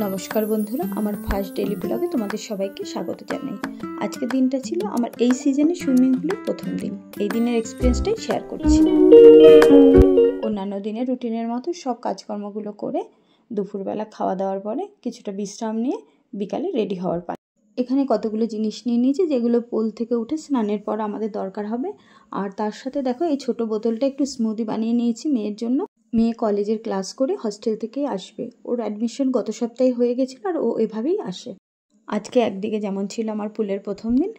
নমস্কার বন্ধুরা, আমার ফার্স্ট ডেইলি ব্লগে তোমাদের সবাইকে স্বাগত জানাই। আজকের দিনটা ছিল আমার এই সিজনে সুইমিং পুলের প্রথম দিন। এই দিনের এক্সপিরিয়েন্সটাই শেয়ার করছি। অন্যান্য দিনের রুটিনের মতো সব কাজকর্মগুলো করে দুপুরবেলা খাওয়া দাওয়ার পরে কিছুটা বিশ্রাম নিয়ে বিকালে রেডি হওয়ার পালা। এখানে কতগুলো জিনিস নিয়ে নিয়েছি যেগুলো পুল থেকে উঠে স্নানের পর আমাদের দরকার হবে। আর তার সাথে দেখো এই ছোট বোতলটা একটু স্মুদি বানিয়ে নিয়েছি মেয়ের জন্য। মেয়ে কলেজের ক্লাস করে হস্টেল থেকেই আসবে। ওর অ্যাডমিশন গত সপ্তাহে হয়ে গেছিল আর ও এভাবেই আসে। আজকে একদিকে যেমন ছিল আমার পুলের প্রথম দিন,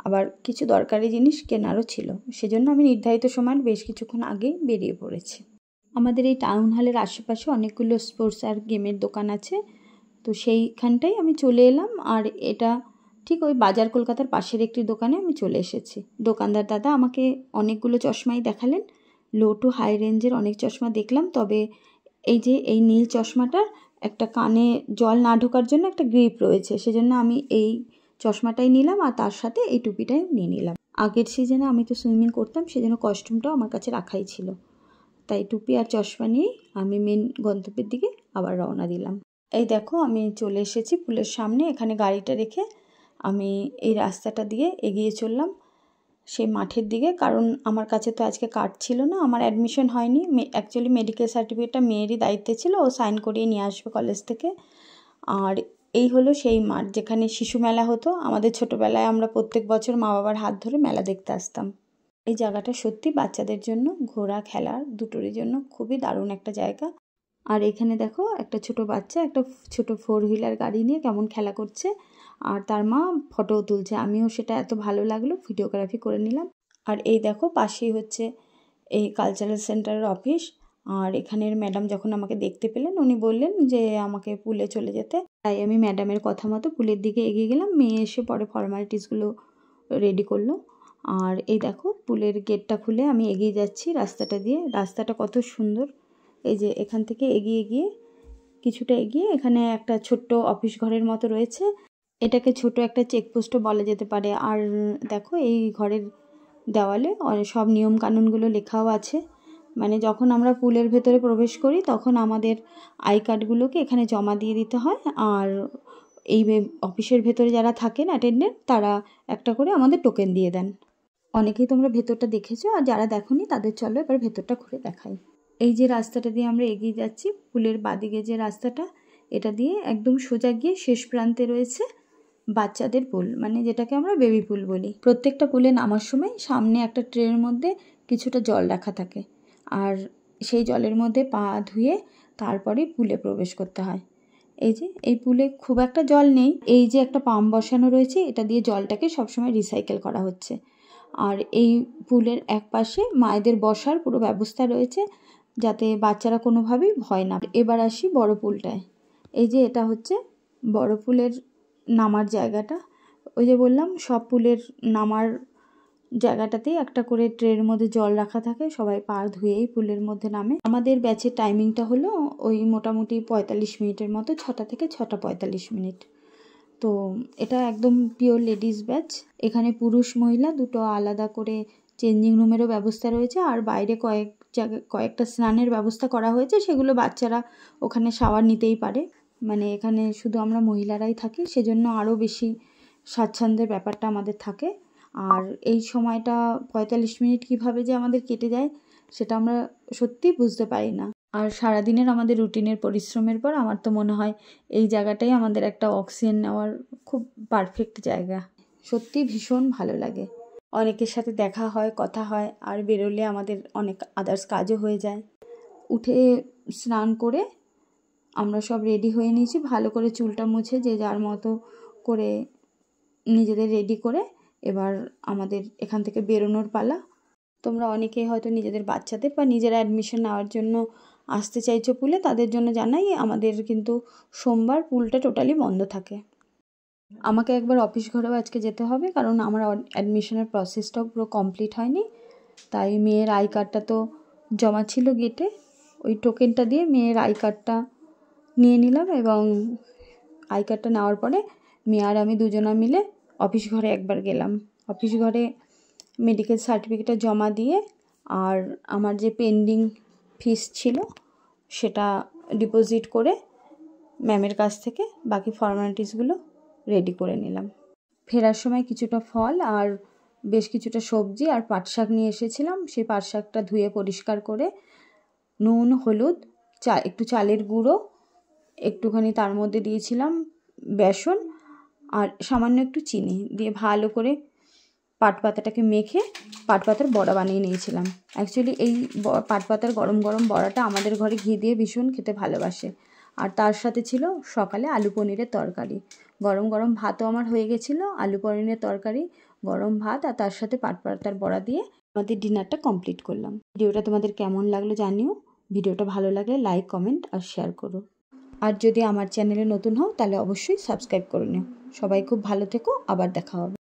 আবার কিছু দরকারি জিনিস কেনারও ছিল, সেজন্য আমি নির্ধারিত সময়ের বেশ কিছুক্ষণ আগেই বেরিয়ে পড়েছি। আমাদের এই টাউন হলের আশেপাশে অনেকগুলো স্পোর্টস আর গেমের দোকান আছে, তো সেইখানটাই আমি চলে এলাম। আর এটা ঠিক ওই বাজার কলকাতার পাশের একটি দোকানে আমি চলে এসেছি। দোকানদার দাদা আমাকে অনেকগুলো চশমাই দেখালেন। লো টু হাই রেঞ্জের অনেক চশমা দেখলাম, তবে এই নীল চশমাটার একটা কানে জল না ঢোকার জন্য একটা গ্রিপ রয়েছে, সেজন্য আমি এই চশমাটাই নিলাম আর তার সাথে এই টুপিটাই নিয়ে নিলাম। আগের সিজনে আমি তো সুইমিং করতাম, সেজন্য কস্টিউমটাও আমার কাছে রাখাই ছিল। তাই টুপি আর চশমা নিয়েই আমি মেন গন্তব্যের দিকে আবার রওনা দিলাম। এই দেখো আমি চলে এসেছি পুলের সামনে। এখানে গাড়িটা রেখে আমি এই রাস্তাটা দিয়ে এগিয়ে চললাম সেই মাঠের দিকে, কারণ আমার কাছে তো আজকে কার্ড ছিল না, আমার অ্যাডমিশন হয়নি। অ্যাকচুয়ালি মেডিকেল সার্টিফিকেটটা মেয়েরই দায়িত্বে ছিল, ও সাইন করিয়ে নিয়ে আসবে কলেজ থেকে। আর এই হলো সেই মাঠ যেখানে শিশু মেলা হতো। আমাদের ছোটোবেলায় আমরা প্রত্যেক বছর মা বাবার হাত ধরে মেলা দেখতে আসতাম। এই জায়গাটা সত্যি বাচ্চাদের জন্য, ঘোরা খেলার দুটোরই জন্য খুবই দারুণ একটা জায়গা। আর এখানে দেখো একটা ছোট বাচ্চা একটা ছোট 4 হুইলার গাড়ি নিয়ে কেমন খেলা করছে, আর তার মা ফটোও তুলছে। আমিও সেটা এত ভালো লাগলো, ভিডিওগ্রাফি করে নিলাম। আর এই দেখো পাশেই হচ্ছে এই কালচারাল সেন্টারের অফিস। আর এখানের ম্যাডাম যখন আমাকে দেখতে পেলেন উনি বললেন যে আমাকে পুলে চলে যেতে, তাই আমি ম্যাডামের কথা মতো পুলের দিকে এগিয়ে গেলাম। মেয়ে এসে পরে ফর্মালিটিসগুলো রেডি করলো। আর এই দেখো পুলের গেটটা খুলে আমি এগিয়ে যাচ্ছি রাস্তাটা দিয়ে। রাস্তাটা কত সুন্দর। এই যে এখান থেকে এগিয়ে গিয়ে কিছুটা এগিয়ে এখানে একটা ছোট্ট অফিস ঘরের মতো রয়েছে, এটাকে ছোট একটা চেকপোস্টও বলা যেতে পারে। আর দেখো এই ঘরের দেওয়ালে সব নিয়ম কানুনগুলো লেখাও আছে। মানে যখন আমরা পুলের ভেতরে প্রবেশ করি তখন আমাদের আই কার্ডগুলোকে এখানে জমা দিয়ে দিতে হয়, আর এই অফিসের ভেতরে যারা থাকেন অ্যাটেন্ডেন্ট তারা একটা করে আমাদের টোকেন দিয়ে দেন। অনেকেই তোমরা ভেতরটা দেখেছো, আর যারা দেখোনি তাদের চলো এবার ভেতরটা ঘুরে দেখাই। এই যে রাস্তাটা দিয়ে আমরা এগিয়ে যাচ্ছি, পুলের বাদিকে যে রাস্তাটা, এটা দিয়ে একদম সোজা গিয়ে শেষ প্রান্তে রয়েছে বাচ্চাদের পুল, মানে যেটাকে আমরা বেবি পুল বলি। প্রত্যেকটা পুলে নামার সময় সামনে একটা ট্রের মধ্যে কিছুটা জল রাখা থাকে, আর সেই জলের মধ্যে পা ধুয়ে তারপরে পুলে প্রবেশ করতে হয়। এই যে এই পুলে খুব একটা জল নেই, এই যে একটা পাম্প বসানো রয়েছে, এটা দিয়ে জলটাকে সবসময় রিসাইকেল করা হচ্ছে। আর এই পুলের এক পাশে মায়েদের বসার পুরো ব্যবস্থা রয়েছে, যাতে বাচ্চারা কোনোভাবেই ভয় না। এবার আসি বড় পুলটায়। এই যে এটা হচ্ছে বড় পুলের নামার জায়গাটা। ওই যে বললাম সব পুলের নামার জায়গাটাতেই একটা করে ট্রের মধ্যে জল রাখা থাকে, সবাই পা ধুয়েই পুলের মধ্যে নামে। আমাদের ব্যাচের টাইমিংটা হলো ওই মোটামুটি 45 মিনিটের মতো, 6টা থেকে 6টা 45 মিনিট। তো এটা একদম পিওর লেডিস ব্যাচ। এখানে পুরুষ মহিলা দুটো আলাদা করে চেঞ্জিং রুমেরও ব্যবস্থা রয়েছে, আর বাইরে কয়েকটা স্নানের ব্যবস্থা করা হয়েছে, সেগুলো বাচ্চারা ওখানে শাওয়ার নিতেই পারে। মানে এখানে শুধু আমরা মহিলারাই থাকি, সেজন্য আরও বেশি স্বাচ্ছন্দ্যের ব্যাপারটা আমাদের থাকে। আর এই সময়টা 45 মিনিট কীভাবে যে আমাদের কেটে যায় সেটা আমরা সত্যিই বুঝতে পারি না। আর সারাদিনের আমাদের রুটিনের পরিশ্রমের পর আমার তো মনে হয় এই জায়গাটাই আমাদের একটা অক্সিজেন নেওয়ার খুব পারফেক্ট জায়গা। সত্যি ভীষণ ভালো লাগে। অনেকের সাথে দেখা হয়, কথা হয়, আর বেরোলে আমাদের অনেক আদার্স কাজও হয়ে যায়। উঠে স্নান করে আমরা সব রেডি হয়ে নিয়েছি, ভালো করে চুলটা মুছে যে যার মতো করে নিজেদের রেডি করে এবার আমাদের এখান থেকে বেরোনোর পালা। তোমরা অনেকেই হয়তো নিজেদের বাচ্চাদের বা নিজেরা অ্যাডমিশন নেওয়ার জন্য আসতে চাইছো পুলে, তাদের জন্য জানাই আমাদের কিন্তু সোমবার পুলটা টোটালি বন্ধ থাকে। আমাকে একবার অফিস ঘরেও আজকে যেতে হবে, কারণ আমার অ্যাডমিশনের প্রসেসটাও পুরো কমপ্লিট হয়নি। তাই মেয়ের আই কার্ডটা তো জমা ছিল গেটে, ওই টোকেনটা দিয়ে মেয়ের আই কার্ডটা নিয়ে নিলাম, এবং আই কার্ডটা নেওয়ার পরে মেয়ে আর আমি দুজনা মিলে অফিস ঘরে একবার গেলাম। অফিস ঘরে মেডিকেল সার্টিফিকেটটা জমা দিয়ে আর আমার যে পেন্ডিং ফিস ছিল সেটা ডিপোজিট করে ম্যামের কাছ থেকে বাকি ফর্মালিটিসগুলো রেডি করে নিলাম। ফেরার সময় কিছুটা ফল আর বেশ কিছুটা সবজি আর পাট শাক নিয়ে এসেছিলাম। সেই পাট শাকটা ধুয়ে পরিষ্কার করে নুন, হলুদ, একটু চালের গুঁড়ো, একটুখানি তার মধ্যে দিয়েছিলাম বেসন আর সামান্য একটু চিনি দিয়ে ভালো করে পাট পাতাটাকে মেখে পাট পাতার বড়া বানিয়ে নিয়েছিলাম। অ্যাকচুয়ালি এই পাট পাতার গরম গরম বড়াটা আমাদের ঘরে ঘি দিয়ে ভীষণ খেতে ভালোবাসে। আর তার সাথে ছিল সকালে আলু পনিরের তরকারি। গরম গরম ভাতও আমার হয়ে গেছিলো, আলু পনিরের তরকারি, গরম ভাত আর তার সাথে পাট পাতার বড়া দিয়ে আমাদের ডিনারটা কমপ্লিট করলাম। ভিডিওটা তোমাদের কেমন লাগলো জানিও। ভিডিওটা ভালো লাগলে লাইক, কমেন্ট আর শেয়ার করো। আর যদি আমার চ্যানেলে নতুন হও তাহলে অবশ্যই সাবস্ক্রাইব করে নিও। সবাই খুব ভালো থেকো, আবার দেখা হবে।